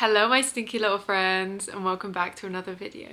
Hello my stinky little friends and welcome back to another video.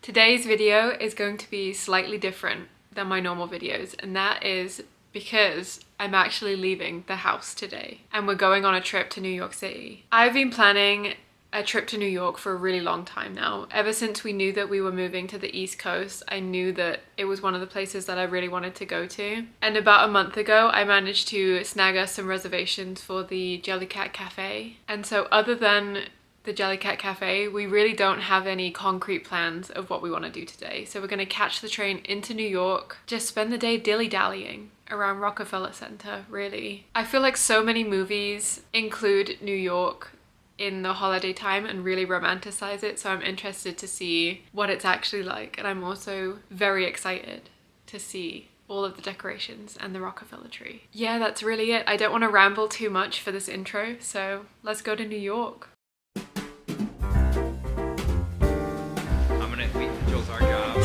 Today's video is going to be slightly different than my normal videos, and that is because I'm actually leaving the house today and we're going on a trip to New York City. I've been planning a trip to New York for a really long time now. Ever since we knew that we were moving to the East Coast, I knew that it was one of the places that I really wanted to go to. And about a month ago, I managed to snag us some reservations for the Jellycat Cafe. And so other than the Jellycat Cafe, we really don't have any concrete plans of what we want to do today. So we're going to catch the train into New York, just spend the day dilly-dallying around Rockefeller Center, really. I feel like so many movies include New York in the holiday time and really romanticize it, so I'm interested to see what it's actually like, and I'm also very excited to see all of the decorations and the Rockefeller tree. Yeah, that's really it. I don't want to ramble too much for this intro, so let's go to New York. Joel's our job.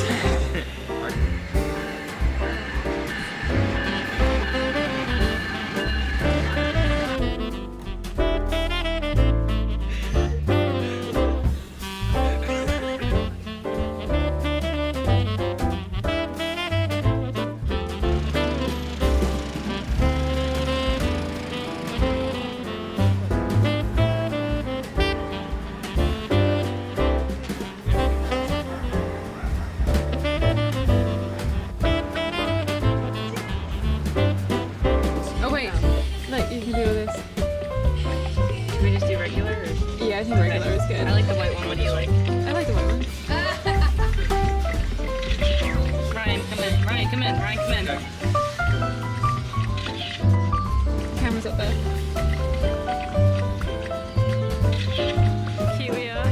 I think regular is good. I like the white one. What do you like? I like the white one. Ryan, come in. Ryan, come in. Ryan, come in. Camera's up there. Here we are.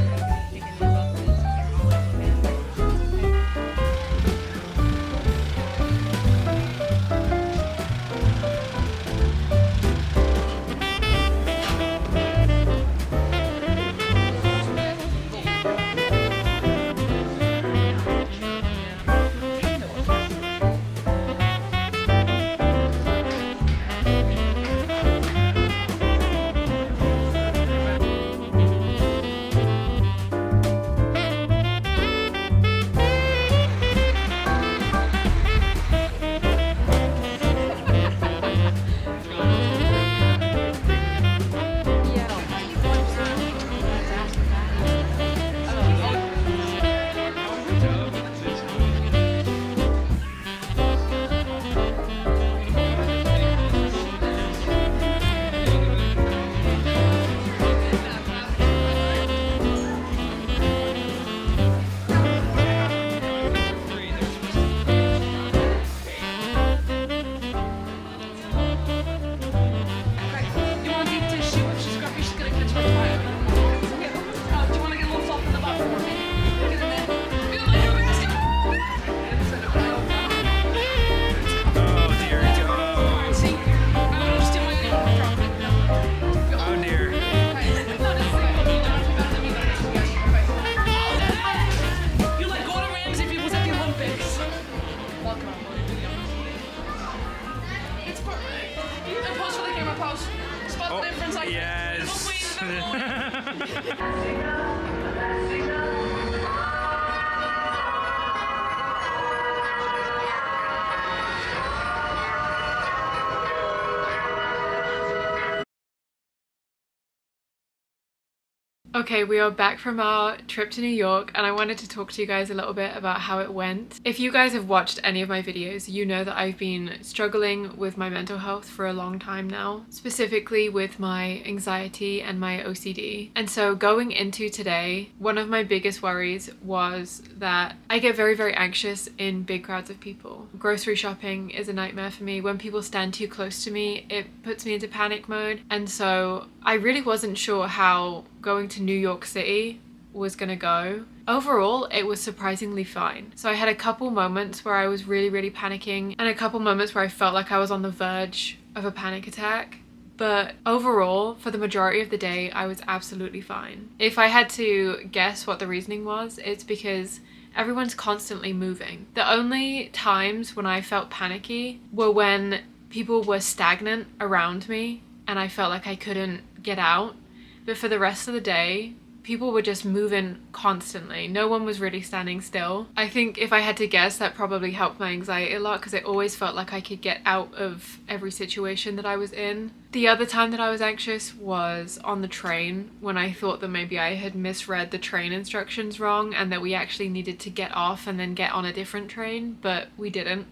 Okay, we are back from our trip to New York and I wanted to talk to you guys a little bit about how it went. If you guys have watched any of my videos, you know that I've been struggling with my mental health for a long time now, specifically with my anxiety and my OCD. And so going into today, one of my biggest worries was that I get very, very anxious in big crowds of people. Grocery shopping is a nightmare for me. When people stand too close to me, it puts me into panic mode. And so I really wasn't sure how going to New York City was gonna go. Overall, it was surprisingly fine. So I had a couple moments where I was really panicking and a couple moments where I felt like I was on the verge of a panic attack. But overall, for the majority of the day, I was absolutely fine. If I had to guess what the reasoning was, it's because everyone's constantly moving. The only times when I felt panicky were when people were stagnant around me and I felt like I couldn't get out. But for the rest of the day, people were just moving constantly. No one was really standing still. I think if I had to guess, that probably helped my anxiety a lot because it always felt like I could get out of every situation that I was in. The other time that I was anxious was on the train, when I thought that maybe I had misread the train instructions wrong and that we actually needed to get off and then get on a different train, but we didn't.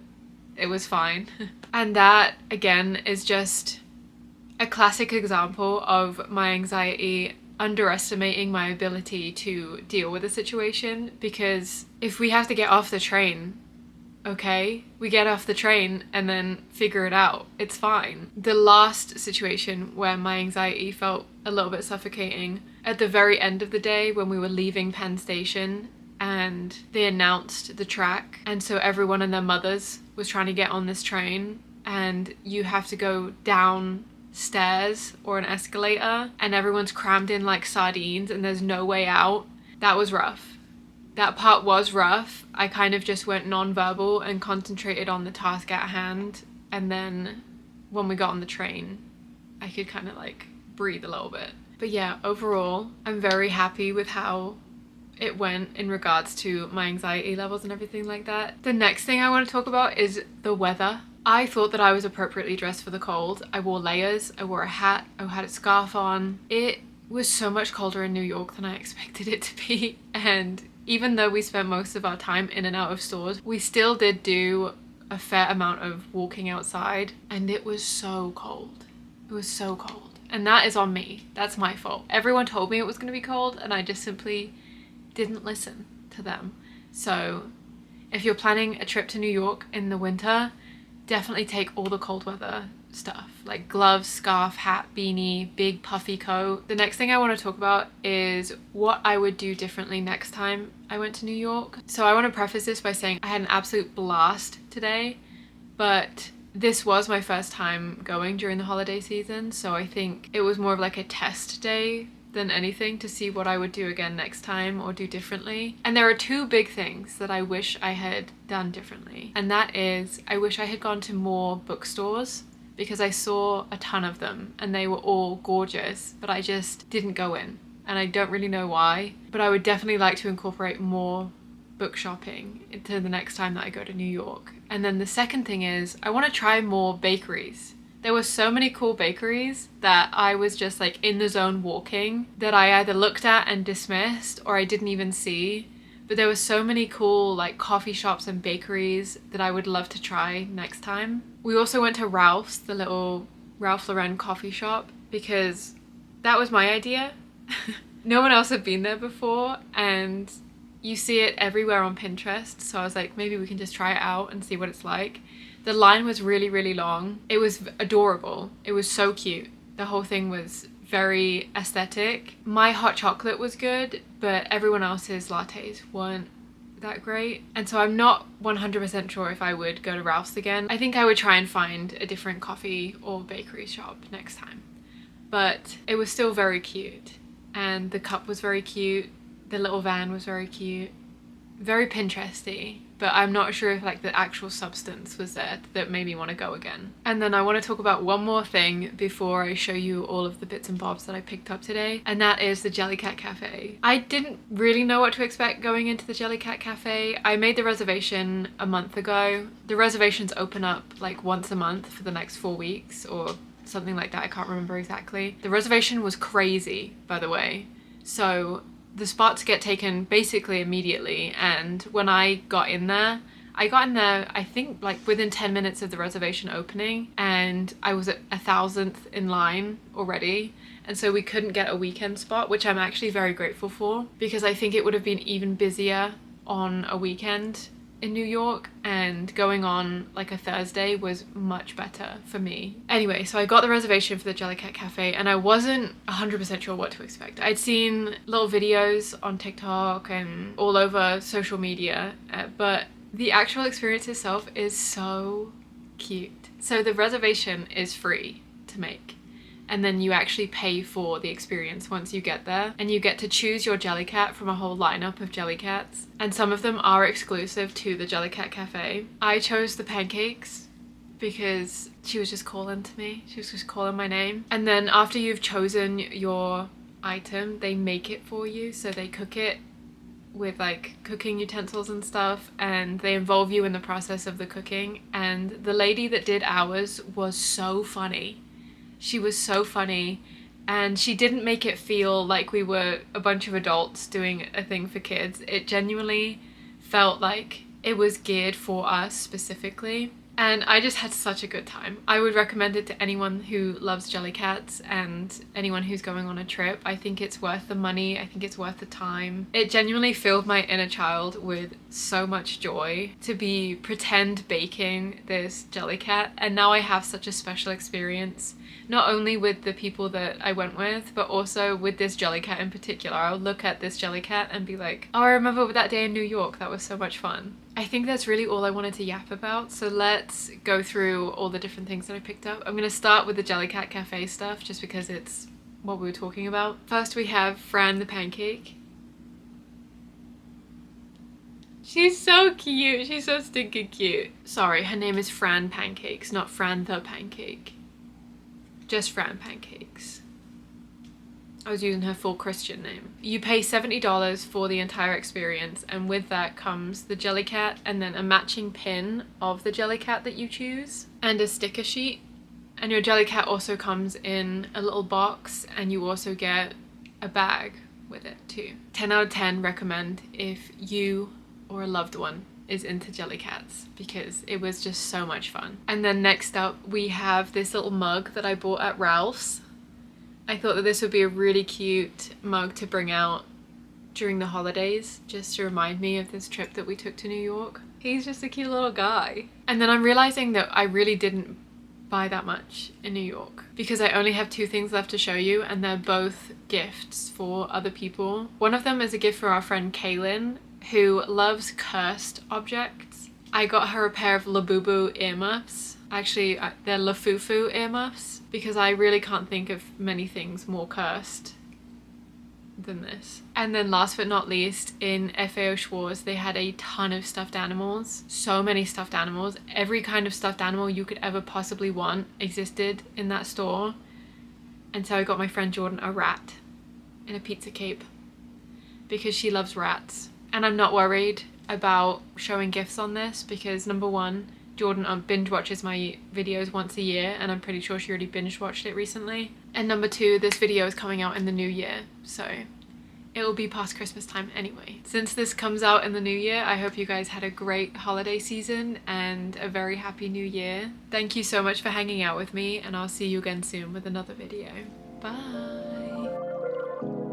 It was fine. And that, again, is just a classic example of my anxiety underestimating my ability to deal with a situation, because if we have to get off the train, okay, we get off the train and then figure it out. It's fine. The last situation where my anxiety felt a little bit suffocating, at the very end of the day when we were leaving Penn Station and they announced the track, and so everyone and their mothers was trying to get on this train, and you have to go down stairs or an escalator and everyone's crammed in like sardines and there's no way out. That was rough. That part was rough. I kind of just went non-verbal and concentrated on the task at hand, and then when we got on the train I could kind of like breathe a little bit. But yeah, overall I'm very happy with how it went in regards to my anxiety levels and everything like that. The next thing I want to talk about is the weather. I thought that I was appropriately dressed for the cold. I wore layers, I wore a hat, I had a scarf on. It was so much colder in New York than I expected it to be, and even though we spent most of our time in and out of stores, we still did do a fair amount of walking outside, and it was so cold. It was so cold. And that is on me. That's my fault. Everyone told me it was going to be cold and I just simply didn't listen to them. So if you're planning a trip to New York in the winter, definitely take all the cold weather stuff, like gloves, scarf, hat, beanie, big puffy coat. The next thing I want to talk about is what I would do differently next time I went to New York. So I want to preface this by saying I had an absolute blast today, but this was my first time going during the holiday season, so I think it was more of like a test day than anything to see what I would do again next time or do differently. And there are two big things that I wish I had done differently, and that is I wish I had gone to more bookstores, because I saw a ton of them and they were all gorgeous, but I just didn't go in, and I don't really know why. But I would definitely like to incorporate more book shopping into the next time that I go to New York. And then the second thing is I want to try more bakeries. There were so many cool bakeries that I was just like in the zone walking that I either looked at and dismissed or I didn't even see. But there were so many cool like coffee shops and bakeries that I would love to try next time. We also went to Ralph's, the little Ralph Lauren coffee shop, because that was my idea. No one else had been there before, and you see it everywhere on Pinterest. So I was like, maybe we can just try it out and see what it's like. The line was really, really long. It was adorable. It was so cute. The whole thing was very aesthetic. My hot chocolate was good, but everyone else's lattes weren't that great. And so I'm not 100% sure if I would go to Ralph's again. I think I would try and find a different coffee or bakery shop next time. But it was still very cute. And the cup was very cute. The little van was very cute. Very Pinteresty. But I'm not sure if like the actual substance was there that made me want to go again. And then I want to talk about one more thing before I show you all of the bits and bobs that I picked up today, and that is the Jellycat Cafe. I didn't really know what to expect going into the Jellycat Cafe. I made the reservation a month ago. The reservations open up like once a month for the next 4 weeks or something like that. I can't remember exactly. The reservation was crazy, by the way. So the spots get taken basically immediately, and when I got in there I think like within 10 minutes of the reservation opening, and I was at 1,000th in line already, and so we couldn't get a weekend spot, which I'm actually very grateful for, because I think it would have been even busier on a weekend in New York, and going on like a Thursday was much better for me. Anyway, so I got the reservation for the Jellycat Cafe, and I wasn't 100% sure what to expect. I'd seen little videos on TikTok and all over social media, but the actual experience itself is so cute. So the reservation is free to make, and then you actually pay for the experience once you get there, and you get to choose your Jellycat from a whole lineup of Jellycats, and some of them are exclusive to the Jellycat Cafe. I chose the pancakes because she was just calling to me. She was just calling my name. And then after you've chosen your item, they make it for you. So they cook it with like cooking utensils and stuff, and they involve you in the process of the cooking. And the lady that did ours was so funny. She was so funny, and she didn't make it feel like we were a bunch of adults doing a thing for kids. It genuinely felt like it was geared for us specifically. And I just had such a good time. I would recommend it to anyone who loves jellycats and anyone who's going on a trip. I think it's worth the money. I think it's worth the time. It genuinely filled my inner child with so much joy to be pretend baking this jellycat. And now I have such a special experience, not only with the people that I went with, but also with this jellycat in particular. I'll look at this jellycat and be like, oh, I remember that day in New York. That was so much fun. I think that's really all I wanted to yap about, so let's go through all the different things that I picked up. I'm going to start with the Jellycat Cafe stuff, just because it's what we were talking about. First we have Fran the pancake. She's so cute. She's so stinky cute. Sorry, her name is Fran Pancakes, not Fran the Pancake. Just Fran Pancakes. I was using her full Christian name. You pay $70 for the entire experience, and with that comes the jellycat and then a matching pin of the jellycat that you choose and a sticker sheet. And your jellycat also comes in a little box, and you also get a bag with it too. 10 out of 10 recommend if you or a loved one is into jellycats, because it was just so much fun. And then next up we have this little mug that I bought at Ralph's. I thought that this would be a really cute mug to bring out during the holidays, just to remind me of this trip that we took to New York. He's just a cute little guy. And then I'm realizing that I really didn't buy that much in New York, because I only have 2 things left to show you, and they're both gifts for other people. One of them is a gift for our friend Kaylin, who loves cursed objects. I got her a pair of Labubu earmuffs. Actually, they're Lafufu earmuffs, because I really can't think of many things more cursed than this. And then last but not least, in FAO Schwarz, they had a ton of stuffed animals. So many stuffed animals. Every kind of stuffed animal you could ever possibly want existed in that store. And so I got my friend Jordan a rat in a pizza cape, because she loves rats. And I'm not worried about showing gifts on this, because number one, Jordan binge watches my videos once a year, and I'm pretty sure she already binge watched it recently. And number two, this video is coming out in the new year, so it will be past Christmas time anyway. Since this comes out in the new year, I hope you guys had a great holiday season and a very happy new year. Thank you so much for hanging out with me, and I'll see you again soon with another video. Bye!